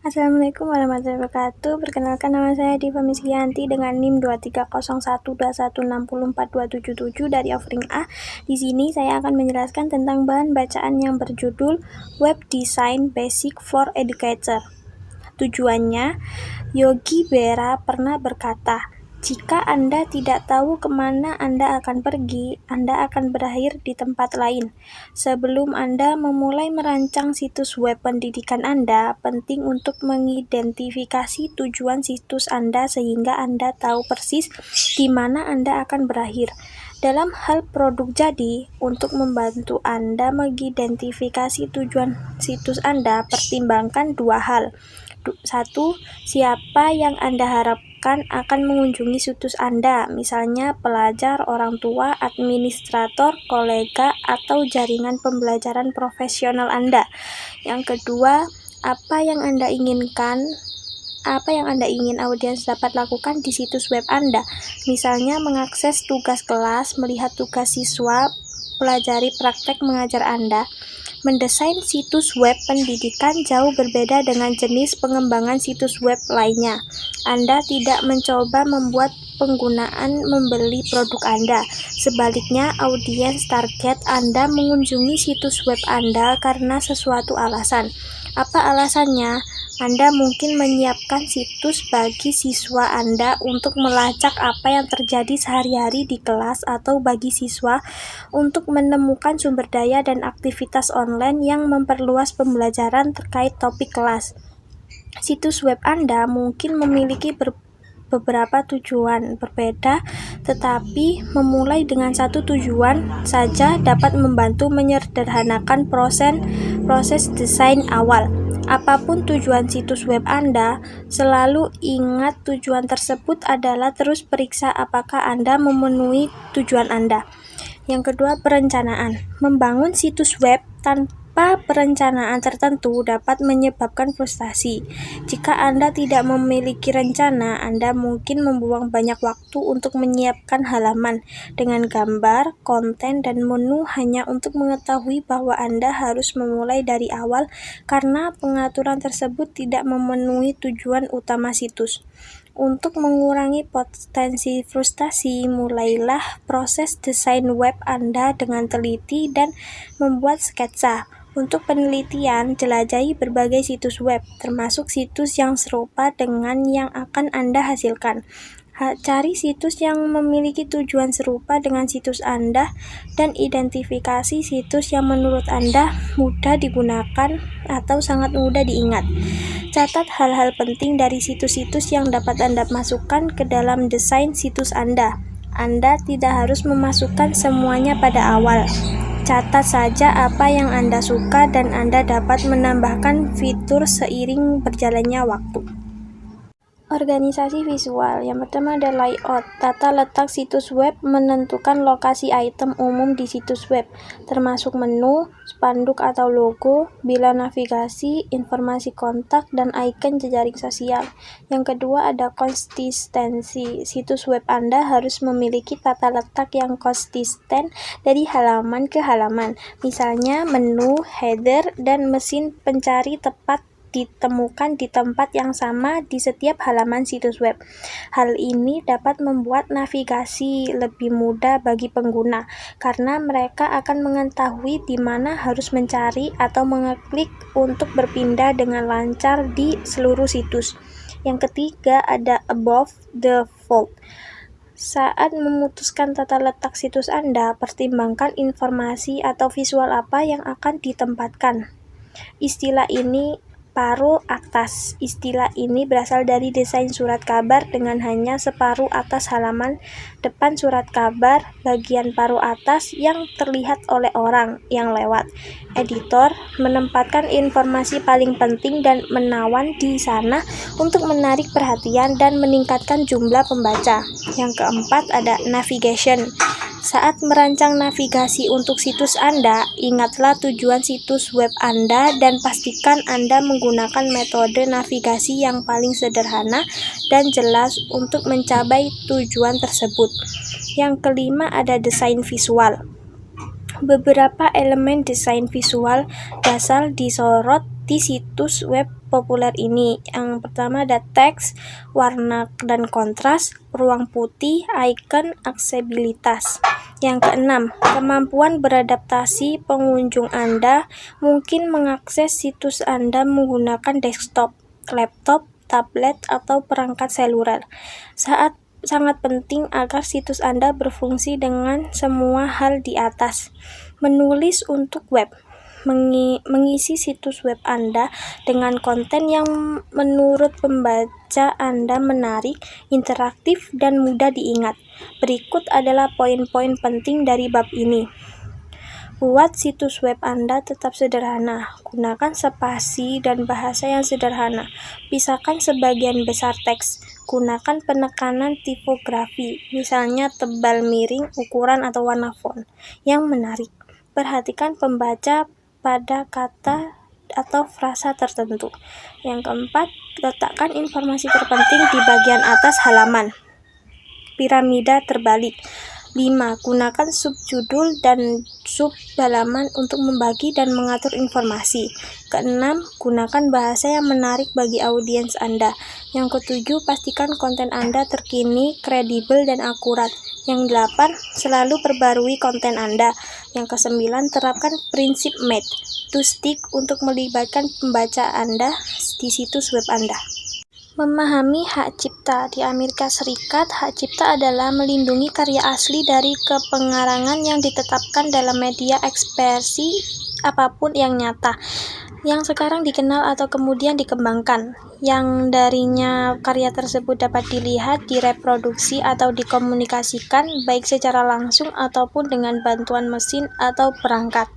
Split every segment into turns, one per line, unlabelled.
Assalamualaikum warahmatullahi wabarakatuh. Perkenalkan, nama saya Diva Mislianti dengan NIM 2301216042777 dari offering A. Di sini saya akan menjelaskan tentang bahan bacaan yang berjudul Web Design Basic for Educator. Tujuannya, Yogi Berra pernah berkata, jika Anda tidak tahu kemana Anda akan pergi, Anda akan berakhir di tempat lain. Sebelum Anda memulai merancang situs web pendidikan Anda, penting untuk mengidentifikasi tujuan situs Anda sehingga Anda tahu persis di mana Anda akan berakhir. Dalam hal produk jadi, untuk membantu Anda mengidentifikasi tujuan situs Anda, pertimbangkan dua hal. 1. Siapa yang Anda harapkan akan mengunjungi situs Anda, misalnya pelajar, orang tua, administrator, kolega, atau jaringan pembelajaran profesional Anda. Yang kedua, apa yang Anda ingin audiens dapat lakukan di situs web Anda, misalnya mengakses tugas kelas, melihat tugas siswa, pelajari praktek mengajar Anda. Mendesain situs web pendidikan jauh berbeda dengan jenis pengembangan situs web lainnya. Anda tidak mencoba membuat penggunaan membeli produk Anda. Sebaliknya, audiens target Anda mengunjungi situs web Anda karena sesuatu alasan. Apa alasannya? Anda mungkin menyiapkan situs bagi siswa Anda untuk melacak apa yang terjadi sehari-hari di kelas, atau bagi siswa untuk menemukan sumber daya dan aktivitas online yang memperluas pembelajaran terkait topik kelas. Situs web Anda mungkin memiliki beberapa tujuan berbeda, tetapi memulai dengan satu tujuan saja dapat membantu menyederhanakan proses desain awal. Apapun tujuan situs web Anda, selalu ingat tujuan tersebut adalah terus periksa apakah Anda memenuhi tujuan Anda. Yang kedua, perencanaan. Membangun situs web tanpa perencanaan tertentu dapat menyebabkan frustasi. Jika Anda tidak memiliki rencana, Anda mungkin membuang banyak waktu untuk menyiapkan halaman dengan gambar, konten, dan menu hanya untuk mengetahui bahwa Anda harus memulai dari awal karena pengaturan tersebut tidak memenuhi tujuan utama situs. Untuk mengurangi potensi frustasi, mulailah proses desain web Anda dengan teliti dan membuat sketsa. Untuk penelitian, jelajahi berbagai situs web, termasuk situs yang serupa dengan yang akan Anda hasilkan. Cari situs yang memiliki tujuan serupa dengan situs Anda dan identifikasi situs yang menurut Anda mudah digunakan atau sangat mudah diingat. Catat hal-hal penting dari situs-situs yang dapat Anda masukkan ke dalam desain situs Anda. Anda tidak harus memasukkan semuanya pada awal. Catat saja apa yang Anda suka dan Anda dapat menambahkan fitur seiring berjalannya waktu. Organisasi visual. Yang pertama ada layout. Tata letak situs web menentukan lokasi item umum di situs web, termasuk menu, spanduk atau logo, bilah navigasi, informasi kontak, dan icon jejaring sosial. Yang kedua ada konsistensi. Situs web Anda harus memiliki tata letak yang konsisten dari halaman ke halaman. Misalnya menu, header, dan mesin pencari tepat ditemukan di tempat yang sama di setiap halaman situs web. Hal ini dapat membuat navigasi lebih mudah bagi pengguna karena mereka akan mengetahui di mana harus mencari atau mengeklik untuk berpindah dengan lancar di seluruh situs. Yang ketiga ada above the fold. Saat memutuskan tata letak situs Anda, pertimbangkan informasi atau visual apa yang akan ditempatkan. Istilah ini paruh atas. Istilah ini berasal dari desain surat kabar dengan hanya separuh atas halaman depan surat kabar, bagian paruh atas yang terlihat oleh orang yang lewat. Editor menempatkan informasi paling penting dan menawan di sana untuk menarik perhatian dan meningkatkan jumlah pembaca. Yang keempat ada navigation. Saat merancang navigasi untuk situs Anda, ingatlah tujuan situs web Anda dan pastikan Anda menggunakan metode navigasi yang paling sederhana dan jelas untuk mencapai tujuan tersebut. Yang kelima ada desain visual. Beberapa elemen desain visual dasar disorot di situs web populer ini. Yang pertama ada teks, warna dan kontras, ruang putih, icon, aksesibilitas. Yang keenam, kemampuan beradaptasi. Pengunjung Anda mungkin mengakses situs Anda menggunakan desktop, laptop, tablet, atau perangkat seluler. Sangat penting agar situs Anda berfungsi dengan semua hal di atas. Menulis untuk web. Mengisi situs web Anda dengan konten yang menurut pembaca Anda menarik, interaktif, dan mudah diingat. Berikut adalah poin-poin penting dari bab ini. Buat situs web Anda tetap sederhana. Gunakan spasi dan bahasa yang sederhana. Pisahkan sebagian besar teks. Gunakan penekanan tipografi, misalnya tebal, miring, ukuran, atau warna font yang menarik. Perhatikan pembaca pada kata atau frasa tertentu. Yang keempat, letakkan informasi terpenting di bagian atas halaman. Piramida terbalik. 5. Gunakan subjudul dan sub-halaman untuk membagi dan mengatur informasi. Keenam, gunakan bahasa yang menarik bagi audiens Anda. Yang ketujuh, pastikan konten Anda terkini, kredibel, dan akurat. Yang 8, selalu perbarui konten Anda. Yang ke-9, terapkan prinsip made to stick untuk melibatkan pembaca Anda di situs web Anda. Memahami hak cipta. Di Amerika Serikat, hak cipta adalah melindungi karya asli dari kepengarangan yang ditetapkan dalam media ekspresi apapun yang nyata, yang sekarang dikenal atau kemudian dikembangkan, yang darinya karya tersebut dapat dilihat, direproduksi, atau dikomunikasikan, baik secara langsung ataupun dengan bantuan mesin atau perangkat.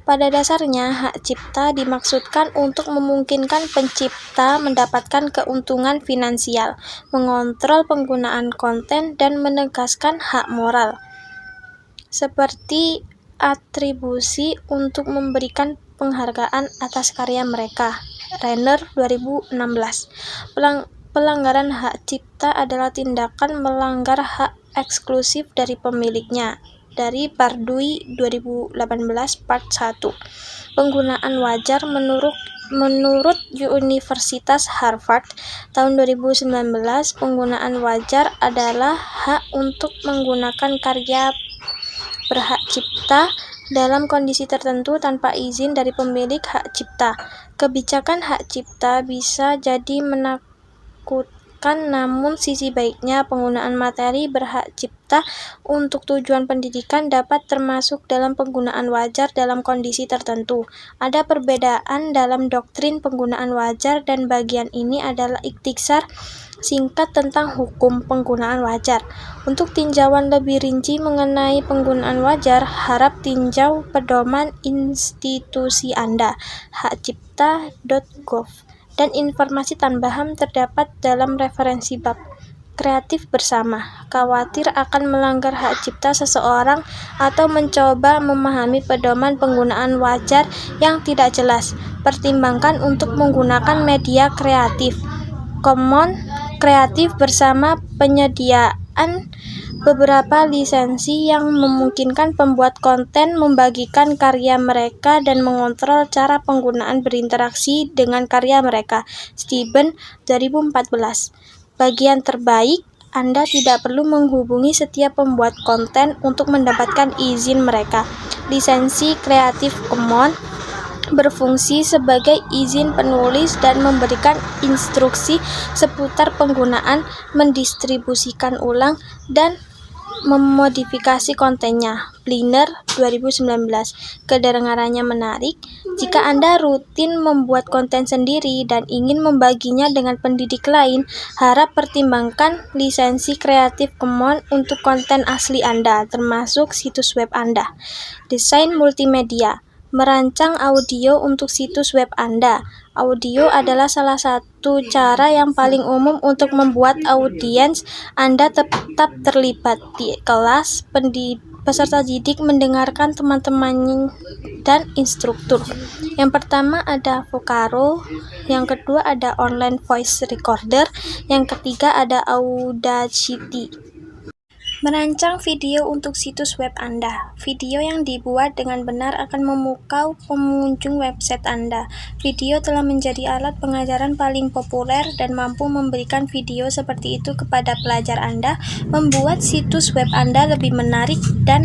Pada dasarnya, hak cipta dimaksudkan untuk memungkinkan pencipta mendapatkan keuntungan finansial, mengontrol penggunaan konten, dan menegaskan hak moral, seperti atribusi untuk memberikan penghargaan atas karya mereka. Renner 2016. Pelanggaran hak cipta adalah tindakan melanggar hak eksklusif dari pemiliknya. Dari Bardui 2018 Part 1. Penggunaan wajar. Menurut Universitas Harvard tahun 2019, penggunaan wajar adalah hak untuk menggunakan karya berhak cipta dalam kondisi tertentu tanpa izin dari pemilik hak cipta. Kebijakan hak cipta bisa jadi menakutkan, namun sisi baiknya penggunaan materi berhak cipta untuk tujuan pendidikan dapat termasuk dalam penggunaan wajar dalam kondisi tertentu. Ada perbedaan dalam doktrin penggunaan wajar, dan bagian ini adalah ikhtisar singkat tentang hukum penggunaan wajar. Untuk tinjauan lebih rinci mengenai penggunaan wajar, harap tinjau pedoman institusi Anda, hakcipta.gov, dan informasi tambahan terdapat dalam referensi bab. Kreatif bersama. Khawatir akan melanggar hak cipta seseorang atau mencoba memahami pedoman penggunaan wajar yang tidak jelas? Pertimbangkan untuk menggunakan media kreatif Commons kreatif bersama penyediaan beberapa lisensi yang memungkinkan pembuat konten membagikan karya mereka dan mengontrol cara penggunaan berinteraksi dengan karya mereka. Steven 2014. Bagian terbaik, Anda tidak perlu menghubungi setiap pembuat konten untuk mendapatkan izin mereka. Lisensi Creative Commons berfungsi sebagai izin penulis dan memberikan instruksi seputar penggunaan, mendistribusikan ulang, dan memodifikasi kontennya. Bliner 2019. Kedengarannya menarik. Jika Anda rutin membuat konten sendiri dan ingin membaginya dengan pendidik lain, harap pertimbangkan lisensi Creative Commons untuk konten asli Anda, termasuk situs web Anda. Desain multimedia. Merancang audio untuk situs web Anda. Audio adalah salah satu cara yang paling umum untuk membuat audiens Anda tetap terlibat di kelas. Peserta didik mendengarkan teman-teman dan instruktur. Yang pertama ada Vocaro, yang kedua ada online voice recorder, yang ketiga ada Audacity. Merancang video untuk situs web Anda. Video yang dibuat dengan benar akan memukau pengunjung website Anda. Video telah menjadi alat pengajaran paling populer dan mampu memberikan video seperti itu kepada pelajar Anda, membuat situs web Anda lebih menarik dan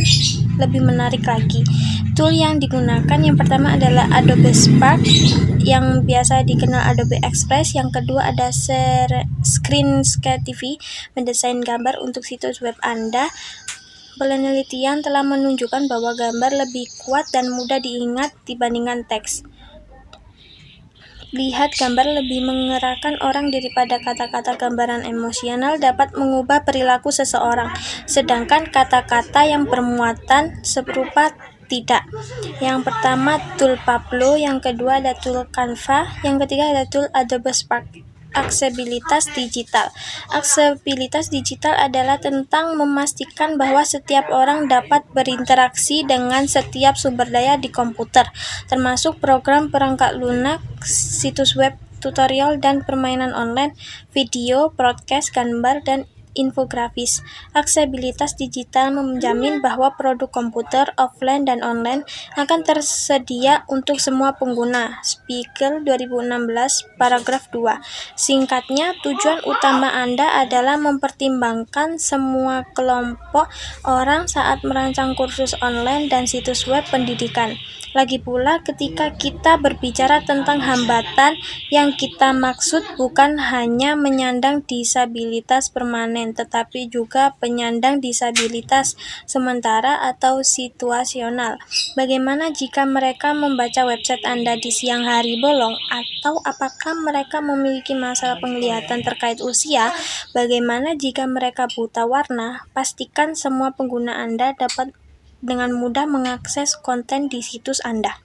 lebih menarik lagi. Tool yang digunakan yang pertama adalah Adobe Spark, yang biasa dikenal Adobe Express. Yang kedua ada Screencastify, mendesain gambar untuk situs web Anda. Penelitian telah menunjukkan bahwa gambar lebih kuat dan mudah diingat dibandingkan teks. Lihat gambar lebih mengerahkan orang daripada kata-kata. Gambaran emosional dapat mengubah perilaku seseorang, sedangkan kata-kata yang bermuatan serupa tidak. Yang pertama tool Pablo, yang kedua ada tool Canva, yang ketiga ada tool Adobe Spark. Aksesibilitas digital. Aksesibilitas digital adalah tentang memastikan bahwa setiap orang dapat berinteraksi dengan setiap sumber daya di komputer, termasuk program perangkat lunak, situs web, tutorial dan permainan online, video, broadcast, gambar, dan infografis. Aksesibilitas digital menjamin bahwa produk komputer offline dan online akan tersedia untuk semua pengguna. Spiegel 2016, paragraf 2. Singkatnya, tujuan utama Anda adalah mempertimbangkan semua kelompok orang saat merancang kursus online dan situs web pendidikan. Lagi pula, ketika kita berbicara tentang hambatan, yang kita maksud bukan hanya penyandang disabilitas permanen, tetapi juga penyandang disabilitas sementara atau situasional. Bagaimana jika mereka membaca website Anda di siang hari bolong? Atau apakah mereka memiliki masalah penglihatan terkait usia? Bagaimana jika mereka buta warna? Pastikan semua pengguna Anda dapat dengan mudah mengakses konten di situs Anda.